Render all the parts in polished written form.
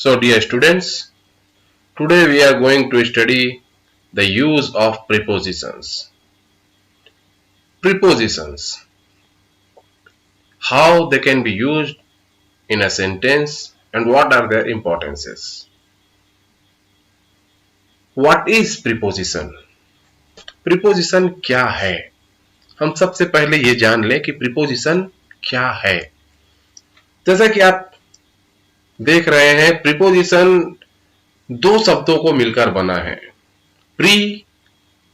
So dear students, today we are going to study the use of prepositions. Prepositions, how they can be used in a sentence and what are their importances. What is preposition? Preposition क्या है? हम सबसे पहले ये जान लें कि preposition क्या है। जैसा कि आप देख रहे हैं, preposition दो शब्दों को मिलकर बना है, प्री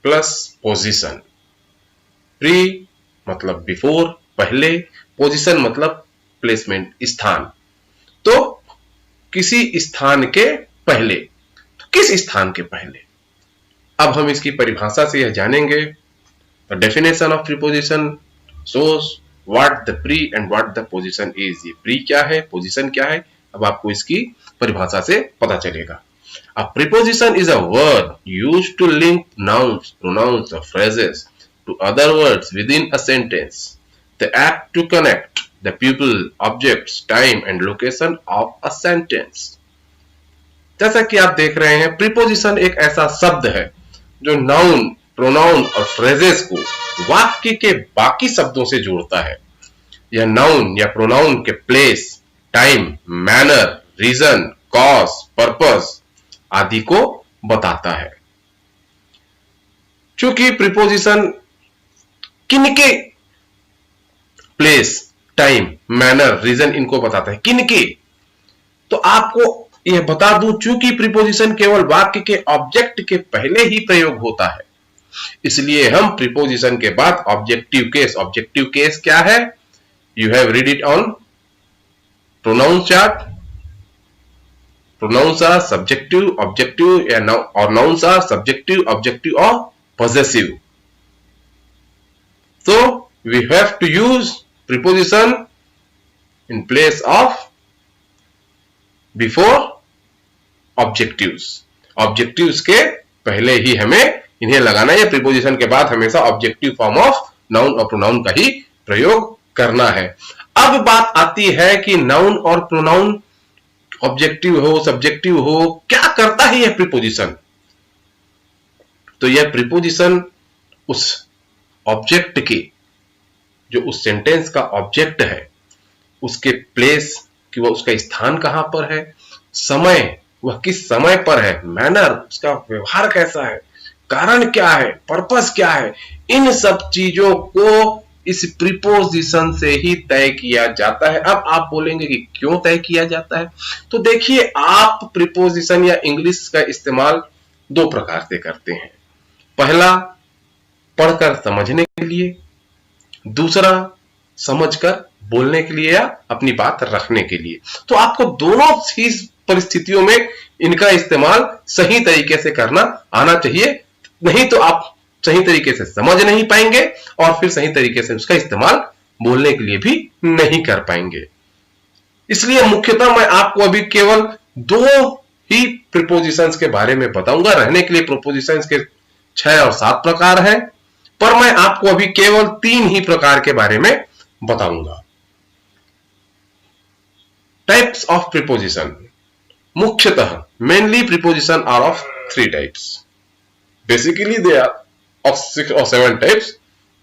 प्लस पोजीशन। प्री मतलब बिफोर, पहले, पोजीशन मतलब प्लेसमेंट, स्थान। तो किसी स्थान के पहले, तो किस स्थान के पहले? अब हम इसकी परिभाषा से यह जानेंगे। The definition of preposition shows what the pre and what the position is. ये प्री क्या है, पोजीशन क्या है, अब आपको इसकी परिभाषा से पता चलेगा। A preposition is a word used to link nouns, pronouns, or phrases to other words within a sentence. They act to connect the people, objects, time, and location of a sentence. जैसा कि आप देख रहे हैं, preposition एक ऐसा शब्द है जो noun, pronoun और phrases को वाक्य के बाकी शब्दों से जोड़ता है। यह noun या pronoun के place, time, manner, reason, cause, purpose आदि को बताता है। चूंकि प्रीपोजिशन किनके प्लेस, टाइम, मैनर, रीजन इनको बताता है, किनके, तो आपको यह बता दूं, चूंकि प्रीपोजिशन केवल वाक्य के ऑब्जेक्ट के पहले ही प्रयोग होता है, इसलिए हम प्रीपोजिशन के बाद ऑब्जेक्टिव केस क्या है? You have read it on pronoun chart. Pronouns are subjective, objective, or nouns are subjective, objective, or possessive. So we have to use preposition in place of before objectives. Objectives के पहले ही हमें इन्हें लगाना है। preposition के बाद हमेशा objective form of noun और pronoun का ही प्रयोग करना है। अब बात आती है कि noun और pronoun ऑब्जेक्टिव हो, सब्जेक्टिव हो, क्या करता है यह प्रीपोजिशन? तो यह प्रीपोजिशन उस ऑब्जेक्ट के, जो उस सेंटेंस का ऑब्जेक्ट है, उसके प्लेस कि वह उसका स्थान कहां पर है, समय वह किस समय पर है, मैनर उसका व्यवहार कैसा है, कारण क्या है, पर्पस क्या है, इन सब चीजों को इस प्रीपोजिशन से ही तय किया जाता है। अब आप बोलेंगे कि क्यों तय किया जाता है? तो देखिए, आप प्रीपोजिशन या इंग्लिश का इस्तेमाल दो प्रकार से करते हैं। पहला पढ़कर समझने के लिए, दूसरा समझकर बोलने के लिए या अपनी बात रखने के लिए। तो आपको दोनों ही परिस्थितियों में इनका इस्तेमाल सही तरीके से करना आना चाहिए, नहीं तो आप सही तरीके से समझ नहीं पाएंगे और फिर सही तरीके से उसका इस्तेमाल बोलने के लिए भी नहीं कर पाएंगे। इसलिए मुख्यतः मैं आपको अभी केवल दो ही प्रीपोजिशंस के बारे में बताऊंगा। रहने के लिए प्रीपोजिशंस के 6 और 7 प्रकार हैं, पर मैं आपको अभी केवल 3 ही प्रकार के बारे में बताऊंगा। टाइप्स ऑफ प्रीपोजिशन, मुख्यतः mainly preposition are of 3 types. Basically they are of 6 or 7 types,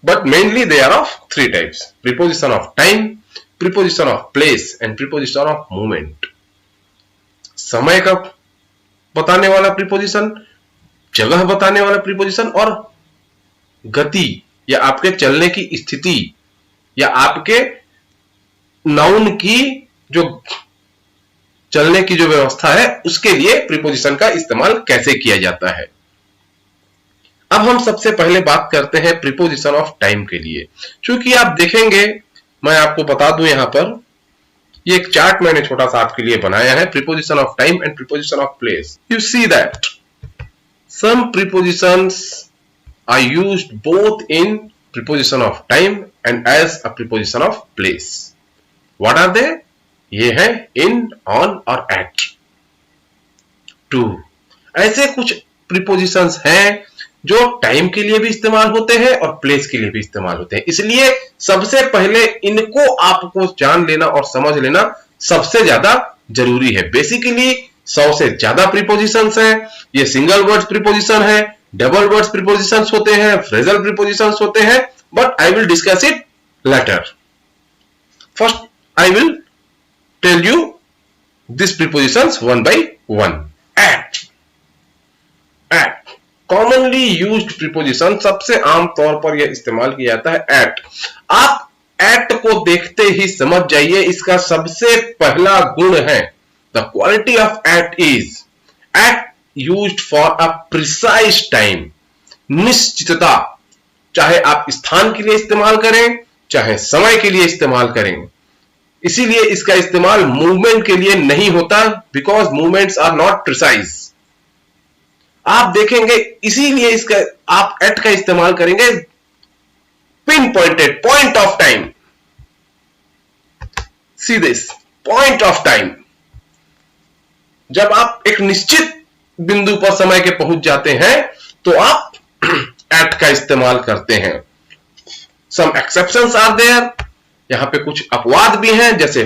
but mainly they are of 3 types: preposition of time, preposition of place, and preposition of moment. समय का बताने वाला प्रीपोजिशन, जगह बताने वाला preposition, और गति या आपके चलने की स्थिति या आपके नाउन की जो चलने की जो व्यवस्था है उसके लिए प्रीपोजिशन का इस्तेमाल कैसे किया जाता है। अब हम सबसे पहले बात करते हैं प्रीपोजिशन ऑफ टाइम के लिए। चूंकि आप देखेंगे, मैं आपको बता दूं, यहां पर ये एक चार्ट मैंने छोटा सा आपके लिए बनाया है, preposition of time and preposition of place. You see that some prepositions are used both in preposition of time and as a preposition of place. What are they? ये है इन, ऑन और एट। टू ऐसे कुछ prepositions हैं जो time के लिए भी इस्तेमाल होते हैं और प्लेस के लिए भी इस्तेमाल होते हैं। इसलिए सबसे पहले इनको आपको जान लेना और समझ लेना सबसे ज्यादा जरूरी है। बेसिकली 100 से ज्यादा प्रीपोजिशंस है, ये सिंगल वर्ड्स प्रीपोजिशन है, डबल वर्ड्स प्रीपोजिशंस होते हैं, फ्रेजल प्रीपोजिशंस होते हैं, but I will discuss it later. First I will tell you this prepositions one by one. At. At commonly used preposition, सबसे आम तौर पर यह इस्तेमाल किया जाता है एट. आप एट को देखते ही समझ जाइए इसका सबसे पहला गुण है, the quality of at is at used for a precise time. निश्चितता, चाहे आप स्थान के लिए इस्तेमाल करें चाहे समय के लिए इस्तेमाल करें. इसीलिए इसका इस्तेमाल मूवमेंट के लिए नहीं होता, because movements are not precise. आप देखेंगे इसीलिए इसका आप एट का इस्तेमाल करेंगे pin pointed, point of time. See this point of time. जब आप एक निश्चित बिंदु पर समय के पहुंच जाते हैं तो आप एट का इस्तेमाल करते हैं. Some exceptions are there. यहां पे कुछ अपवाद भी हैं, जैसे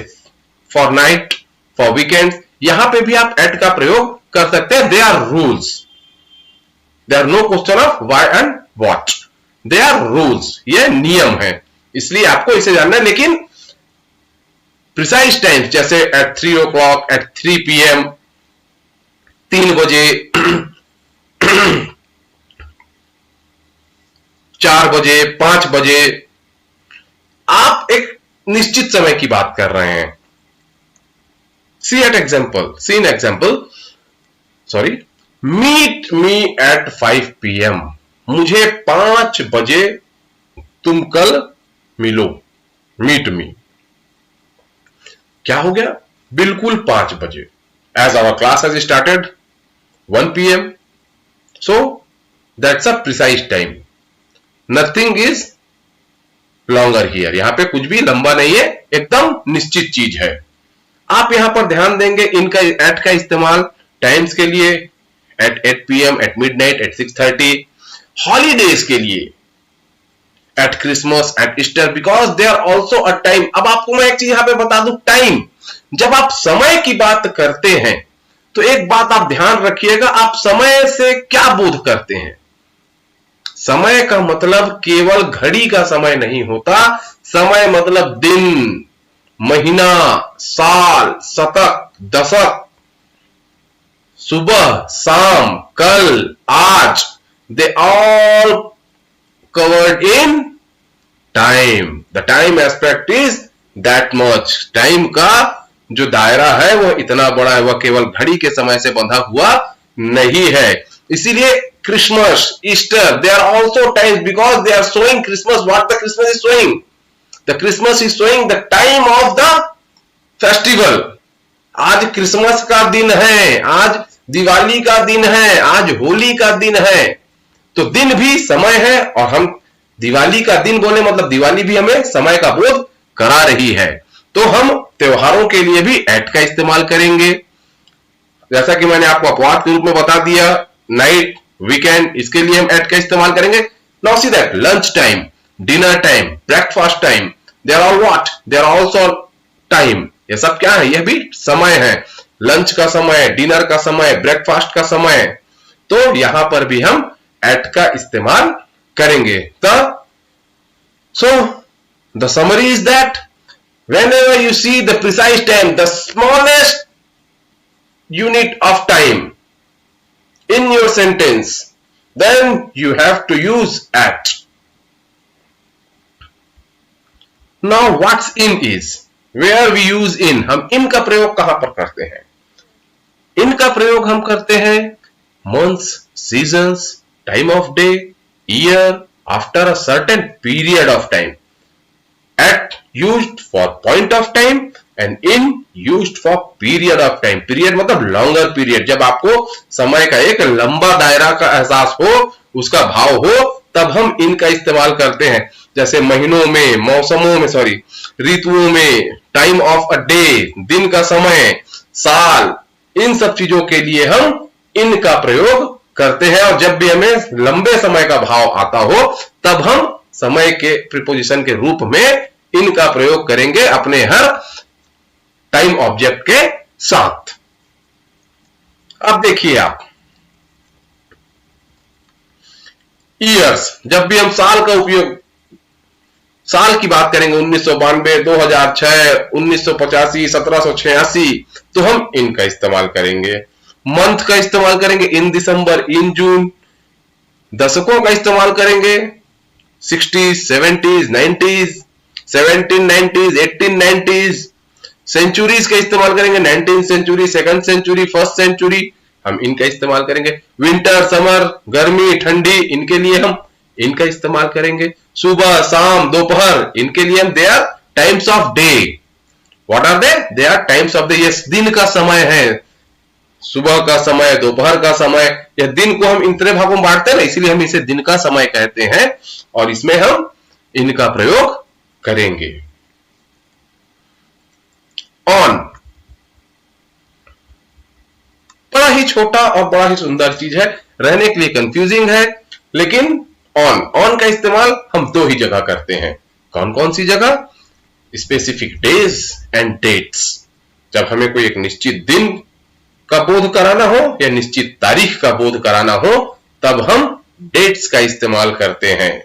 फॉर नाइट, फॉर वीकेंड, यहां पे भी आप एट का प्रयोग कर सकते हैं. They are rules. They are no question of why and what. They are rules, ये नियम है, इसलिए आपको इसे जानना है. लेकिन प्रिसाइज टाइम्स जैसे एट 3 o'clock, एट 3 PM, 3 बजे, 4 बजे, 5 बजे, आप एक निश्चित समय की बात कर रहे हैं. See an example, sorry, meet me at 5 PM. मुझे 5 बजे तुम कल मिलो. Meet me. क्या हो गया? बिल्कुल 5 बजे. As our class has started 1 PM. So that's a precise time. Nothing is longer here. यहां पे कुछ भी लंबा नहीं है, एकदम निश्चित चीज है. आप यहां पर ध्यान देंगे इनका एट का इस्तेमाल टाइम्स के लिए, at 8 PM, at midnight, at 6:30. Holidays के लिए at Christmas, at Easter, because they are also a time. अब आपको मैं एक चीज यहां पे बता दूं, टाइम. जब आप समय की बात करते हैं तो एक बात आप ध्यान रखिएगा, आप समय से क्या बोध करते हैं. समय का मतलब केवल घड़ी का समय नहीं होता. समय मतलब दिन, महीना, साल, शतक, दशक, सुबह, शाम, कल, आज. They all covered in time. The time aspect is that much. Time का जो दायरा है वो इतना बड़ा है, वह केवल घड़ी के समय से बंधा हुआ नहीं है. इसीलिए Christmas, Easter, they are also times because they are showing Christmas. What the Christmas is showing? The Christmas is showing the time of the festival. आज क्रिसमस का दिन है, आज दिवाली का दिन है, आज होली का दिन है. तो दिन भी समय है, और हम दिवाली का दिन बोले मतलब दिवाली भी हमें समय का बोध करा रही है. तो हम त्योहारों के लिए भी एट का इस्तेमाल करेंगे. जैसा कि मैंने आपको अपवाद के रूप में बता दिया, नाइट, वीकेंड, इसके लिए हम एट का इस्तेमाल करेंगे. Now see that lunch time, dinner time, breakfast time, they are all what? They are also time. ये सब क्या है? यह भी समय है. लंच का समय, डिनर का समय, ब्रेकफास्ट का समय. तो यहां पर भी हम एट का इस्तेमाल करेंगे. So the summary is that whenever you see the precise time, the smallest unit of time in your sentence, then you have to use at. Now what's in is where we use in. हम in का प्रयोग कहां पर करते हैं? in का प्रयोग हम करते हैं months, seasons, time of day, year, after a certain period of time. At used for point of time and in used for period of time. Period मतलब longer period. जब आपको समय का एक लंबा दायरा का एहसास हो, उसका भाव हो, तब हम in का इस्तेमाल करते हैं. जैसे महीनों में, मौसमों में, सॉरी, ऋतुओं में, टाइम ऑफ अ डे, दिन का समय, साल, इन सब चीजों के लिए हम in का प्रयोग करते हैं. और जब भी हमें लंबे समय का भाव आता हो तब हम समय के प्रीपोजिशन के रूप में इनका प्रयोग करेंगे अपने हर टाइम ऑब्जेक्ट के साथ. अब देखिए आप, ईयर्स, जब भी हम साल का उपयोग, साल की बात करेंगे 1992, 2006, 1985, 1786, तो हम इनका इस्तेमाल करेंगे। मंथ का इस्तेमाल करेंगे इन दिसंबर, इन जून। दशकों का इस्तेमाल करेंगे 60s, 70s, 90s, 1790s, 1890s। Centuries का इस्तेमाल करेंगे 19th century, second century, first century, हम इनका इस्तेमाल करेंगे। विंटर, समर, गर्मी, ठंडी, इनके लिए हम इनका इस्तेमाल करेंगे। सुबह, शाम, दोपहर, इनके लिए हम they are times of day. What are they? They are times of day. ये दिन का समय है, सुबह का समय, दोपहर का समय। यह दिन को हम इन तरह भागों में बांटते हैं ना, इसीलिए हम इसे दिन का समय कहते हैं और इसमें हम इनका प्रयोग करेंगे। ऑन, बड़ा ही छोटा और बड़ा ही सुंदर चीज है, रहने के लिए कंफ्यूजिंग है, लेकिन ऑन का इस्तेमाल हम दो ही जगह करते हैं। कौन कौन सी जगह? Specific days and dates. जब हमें कोई एक निश्चित दिन का बोध कराना हो या निश्चित तारीख का बोध कराना हो, तब हम डेट्स का इस्तेमाल करते हैं।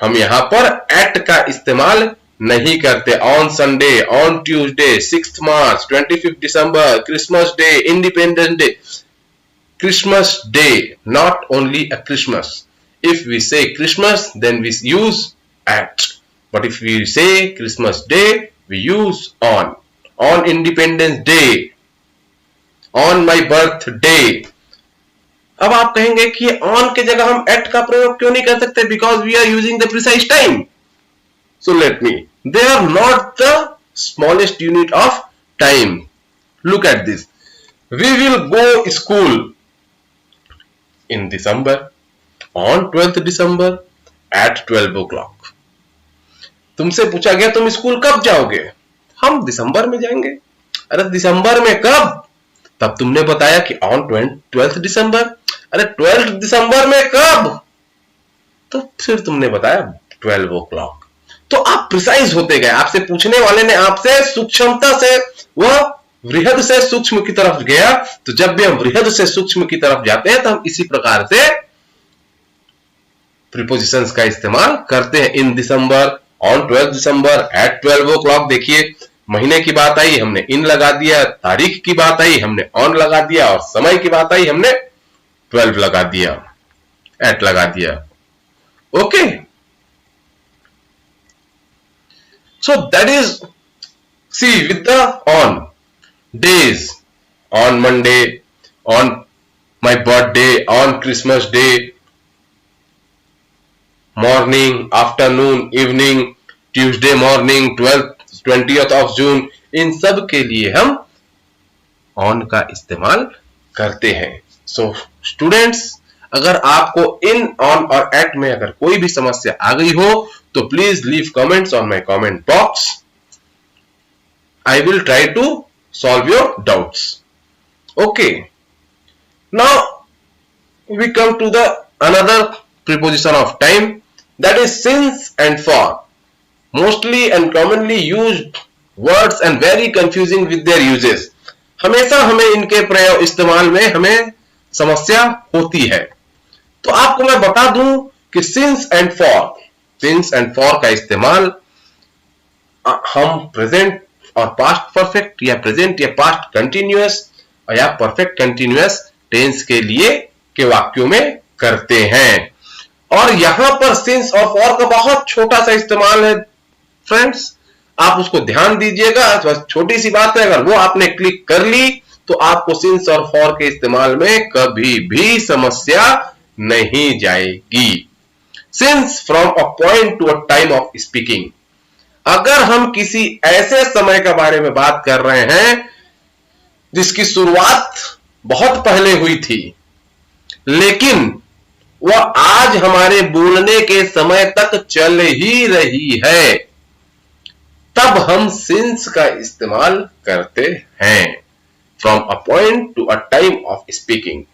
हम यहां पर एट का इस्तेमाल नहीं करते। On Sunday, on Tuesday, 6 March, 25 December, Christmas day, independence day. Christmas day, not only a Christmas. If we say Christmas, then we use at. But if we say Christmas day, we use on. On Independence Day, on my birthday. अब आप कहेंगे कि on के जगह हम at का प्रयोग क्यों नहीं कर सकते? Because we are using the precise time. So let me. They are not the smallest unit of time. Look at this. We will go school in December, on 12th December at 12 o'clock. तुमसे पूछा गया तुम school कब जाओगे? हम दिसंबर में जाएंगे। अरे दिसंबर में कब? तब तुमने बताया कि on 12th December। अरे 12th दिसंबर में कब? तो फिर तुमने बताया 12 o'clock। तो आप प्रिसाइज होते गए। आपसे पूछने वाले ने आपसे सूक्ष्मता से, वह वृहद से सूक्ष्म की तरफ गया। तो जब भी हम वृहद से सूक्ष्म की तरफ जाते हैं तो हम इसी प्रकार से प्रीपोजिशंस का इस्तेमाल करते हैं। इन दिसंबर, ऑन 12 दिसंबर, एट 12 o'clock। देखिए, महीने की बात आई हमने इन लगा दिया, तारीख की बात आई हमने ऑन लगा दिया, और समय की बात आई हमने 12 लगा दिया, एट लगा दिया। Okay, so that is, see, with the on days, on Monday, on my birthday, on Christmas day, morning, afternoon, evening, Tuesday morning, 20th of June, इन सब के लिए हम on का इस्तेमाल करते हैं। So students, अगर आपको इन, ऑन और एट में अगर कोई भी समस्या आ गई हो तो please leave comments on my comment box. I will try to solve your doubts. Okay, now we come to the another preposition of time, that is since and for. Mostly and commonly used words and very confusing with their uses. हमेशा हमें इनके प्रयोग इस्तेमाल में हमें समस्या होती है। तो आपको मैं बता दूं कि सिंस एंड फॉर का इस्तेमाल हम प्रेजेंट और पास्ट परफेक्ट या प्रेजेंट या पास्ट कंटिन्यूअस या परफेक्ट कंटिन्यूअस टेंस के लिए के वाक्यों में करते हैं। और यहां पर सिंस और फॉर का बहुत छोटा सा इस्तेमाल है फ्रेंड्स, आप उसको ध्यान दीजिएगा। बस छोटी सी बात है, अगर वो आपने क्लिक कर ली तो आपको सिंस और फॉर के इस्तेमाल में कभी भी समस्या नहीं जाएगी। Since from a point to a time of speaking. अगर हम किसी ऐसे समय के बारे में बात कर रहे हैं जिसकी शुरुआत बहुत पहले हुई थी, लेकिन वह आज हमारे बोलने के समय तक चल ही रही है, तब हम सिंस का इस्तेमाल करते हैं। From a point to a time of speaking.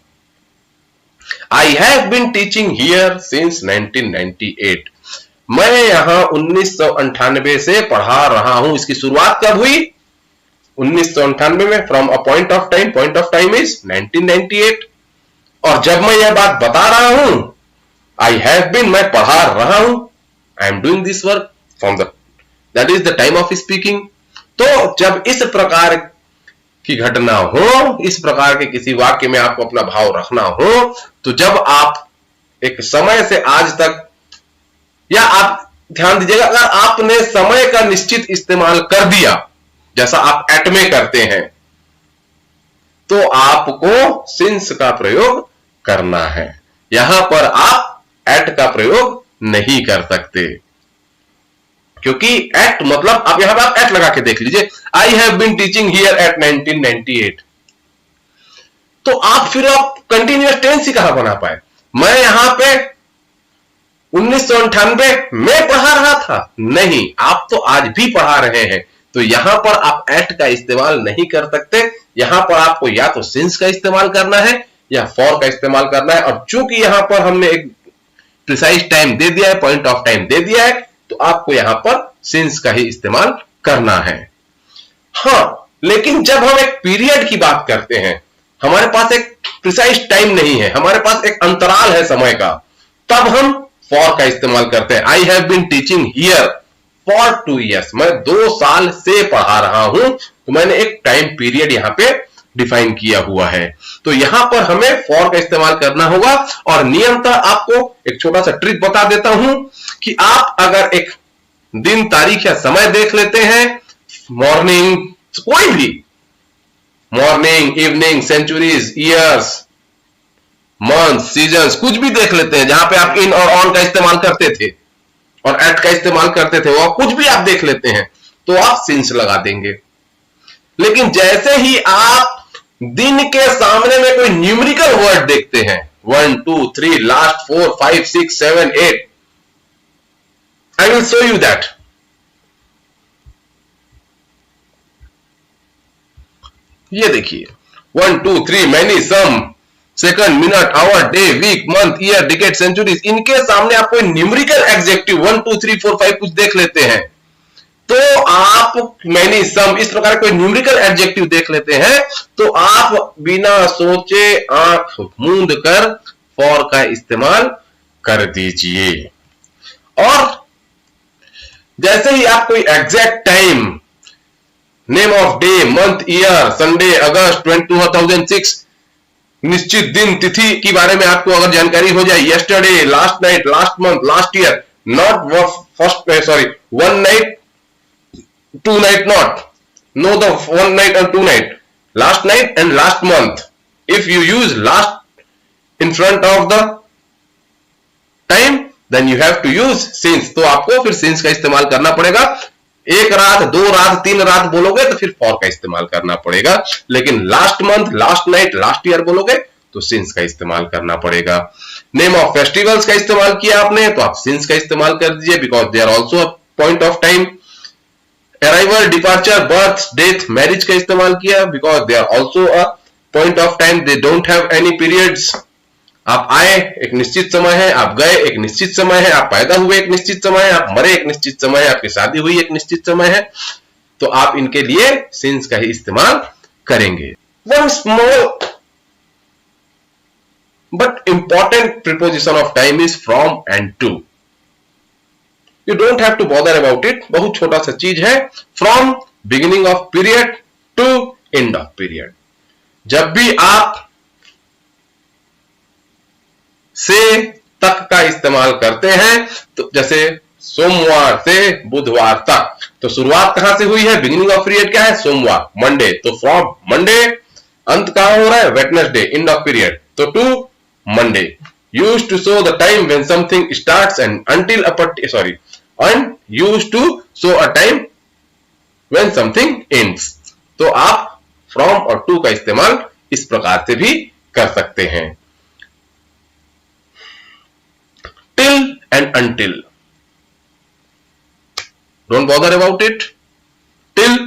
I have been teaching here since 1998. मैं यहां 1998 से पढ़ा रहा हूं। इसकी शुरुआत कब हुई? 1998 में from a point of time is 1998। और जब मैं यह बात बता रहा हूं, आई हैव बीन, मैं पढ़ा रहा हूं, I am doing this work from the, that is the time of speaking. तो जब इस प्रकार की घटना हो, इस प्रकार के किसी वाक्य में आपको अपना भाव रखना हो, तो जब आप एक समय से आज तक, या आप ध्यान दीजिएगा, अगर आपने समय का निश्चित इस्तेमाल कर दिया जैसा आप एट में करते हैं, तो आपको सिंस का प्रयोग करना है। यहां पर आप एट का प्रयोग नहीं कर सकते, क्योंकि एट मतलब आप यहां पर आप एट लगा के देख लीजिए, I have been teaching here at 1998, तो आप कंटिन्यूअस टेंस ही कहां बना पाए। मैं यहां पे 1998 में पढ़ा रहा था, नहीं, आप तो आज भी पढ़ा रहे हैं, तो यहां पर आप एट का इस्तेमाल नहीं कर सकते। यहां पर आपको या तो सिंस का इस्तेमाल करना है या फॉर का इस्तेमाल करना है, और चूंकि यहां पर हमने एक प्रिसाइज टाइम दे दिया है, पॉइंट ऑफ टाइम दे दिया है, तो आपको यहां पर सिंस का ही इस्तेमाल करना है। हां, लेकिन जब हम एक पीरियड की बात करते हैं, हमारे पास एक प्रिसाइज टाइम नहीं है, हमारे पास एक अंतराल है समय का, तब हम फॉर का इस्तेमाल करते हैं। I have been teaching here for 2 years, मैं 2 साल से पढ़ा रहा हूं, तो मैंने एक टाइम पीरियड यहां पे डिफाइन किया हुआ है, तो यहां पर हमें फॉर का इस्तेमाल करना होगा। और नियमतः आपको एक छोटा सा ट्रिक बता देता हूं कि आप अगर एक दिन, तारीख या समय देख लेते हैं, मॉर्निंग, कोई भी, morning, evening, centuries, years, month, seasons, कुछ भी देख लेते हैं जहां पे आप इन और ऑन का इस्तेमाल करते थे और एट का इस्तेमाल करते थे, वो कुछ भी आप देख लेते हैं, तो आप सिंस लगा देंगे। लेकिन जैसे ही आप दिन के सामने में कोई न्यूमेरिकल वर्ड देखते हैं, 1 2 3 last 4 5 6 7 8, I will show you that. ये देखिए, 1 2 3 many, some, second, minute, hour, day, week, month, year, decade, centuries, इनके सामने आप कोई न्यूमेरिकल एडजेक्टिव 1 2 3 4 5 कुछ देख लेते हैं, तो आप मैनी, सम, इस प्रकार कोई न्यूमेरिकल एडजेक्टिव देख लेते हैं, तो आप बिना सोचे आंख मूंद कर फॉर का इस्तेमाल कर दीजिए। और जैसे ही आप कोई exact time, name of day, month, year, Sunday, August 2006, निश्चित दिन, तिथि के बारे में आपको अगर जानकारी हो जाए, yesterday, last night, last month, last year, not first, sorry, 1 night 2 night, not, no the 1 night and 2 night, last night and last month, if you use last in front of the time, then you have to use since, तो आपको फिर since का इस्तेमाल करना पड़ेगा। 1 रात, 2 रात, 3 रात बोलोगे तो फिर फॉर का इस्तेमाल करना पड़ेगा, लेकिन last month, last night, last year बोलोगे तो सिंस का इस्तेमाल करना पड़ेगा। नेम ऑफ फेस्टिवल्स का इस्तेमाल किया आपने, तो आप सिंस का इस्तेमाल कर दीजिए, because they are also a point of time. Arrival, departure, birth, death, marriage का इस्तेमाल किया, because they are also a point of time, they don't have any periods. आप आए एक निश्चित समय है, आप गए एक निश्चित समय है, आप पैदा हुए एक निश्चित समय है, आप मरे एक निश्चित समय है, आपकी शादी हुई एक निश्चित समय है, तो आप इनके लिए सिंस का ही इस्तेमाल करेंगे। One small but important preposition of time is from and to. You don't have to bother about it, बहुत छोटा सा चीज है। From beginning of period to end of period, जब भी आप से तक का इस्तेमाल करते हैं, तो जैसे सोमवार से बुधवार तक, तो शुरुआत कहां से हुई है, बिगिनिंग ऑफ पीरियड क्या है, सोमवार, मंडे, तो फ्रॉम मंडे, अंत कहां हो रहा है, वेडनेसडे, एंड ऑफ पीरियड, तो to Monday. Used to show the time when something starts and until and used to show a time when something ends, तो आप from और to का इस्तेमाल इस प्रकार से भी कर सकते हैं। till and until, don't bother about it, till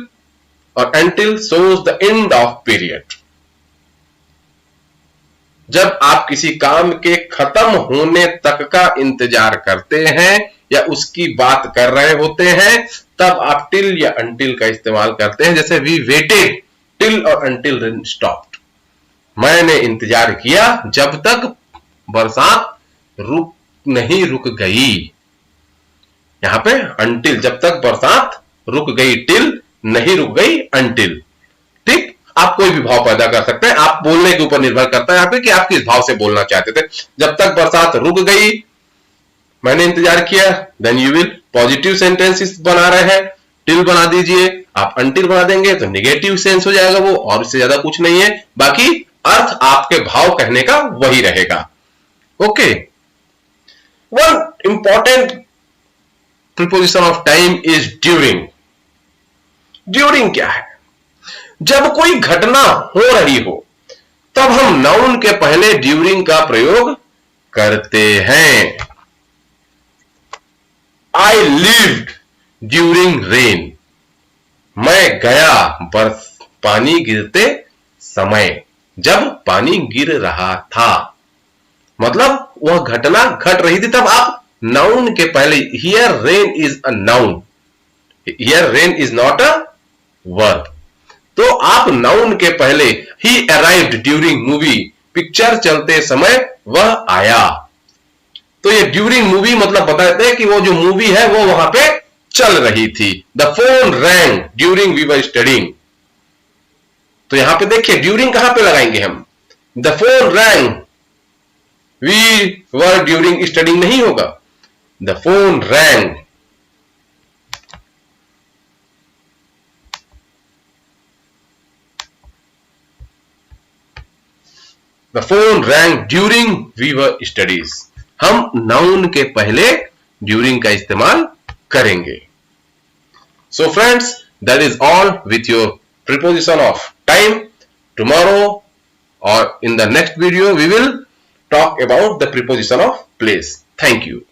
और until shows the end of period। जब आप किसी काम के खत्म होने तक का इंतजार करते हैं या उसकी बात कर रहे होते हैं, तब आप टिल या अनटिल का इस्तेमाल करते हैं। जैसे वी वेटेड टिल और अनटिल रेन स्टॉप्ड, मैंने इंतजार किया जब तक बरसात रुक गई। यहां पे अनटिल, जब तक बरसात रुक गई, टिल नहीं रुक गई, अनटिल। ठीक, आप कोई भी भाव पैदा कर सकते हैं, आप बोलने के ऊपर निर्भर करता है यहाँ पे कि आप किस भाव से बोलना चाहते थे। जब तक बरसात रुक गई, मैंने इंतजार किया, then you will positive sentences बना रहे हैं, टिल बना दीजिए। आप अनटिल बना देंगे तो नेगेटिव सेंस हो जाएगा वो, और इससे ज्यादा कुछ नहीं है। बाकी अर्थ आपके भाव कहने का वही रहेगा। Okay, one important preposition of time is during. During क्या है? जब कोई घटना हो रही हो तब हम नाउन के पहले ड्यूरिंग का प्रयोग करते हैं। आई लिव्ड ड्यूरिंग रेन, मैं गया पानी गिरते समय, जब पानी गिर रहा था। मतलब वह घटना घट रही थी, तब आप नाउन के पहले, here rain is a noun, here rain is not a verb, तो आप नाउन के पहले ही अराइव्ड ड्यूरिंग मूवी, पिक्चर चलते समय वह आया। तो ये ड्यूरिंग मूवी मतलब बताते हैं कि वो जो मूवी है वो वहां पे चल रही थी। The phone rang during we were studying, तो यहां पे देखिए ड्यूरिंग कहां पे लगाएंगे हम? The phone rang we were during studying नहीं होगा, the phone rang. The phone rang during we were studies. हम नाउन के पहले ड्यूरिंग का इस्तेमाल करेंगे। So friends, that is all with your preposition of time. Tomorrow or in the next video we will talk about the preposition of place. Thank you.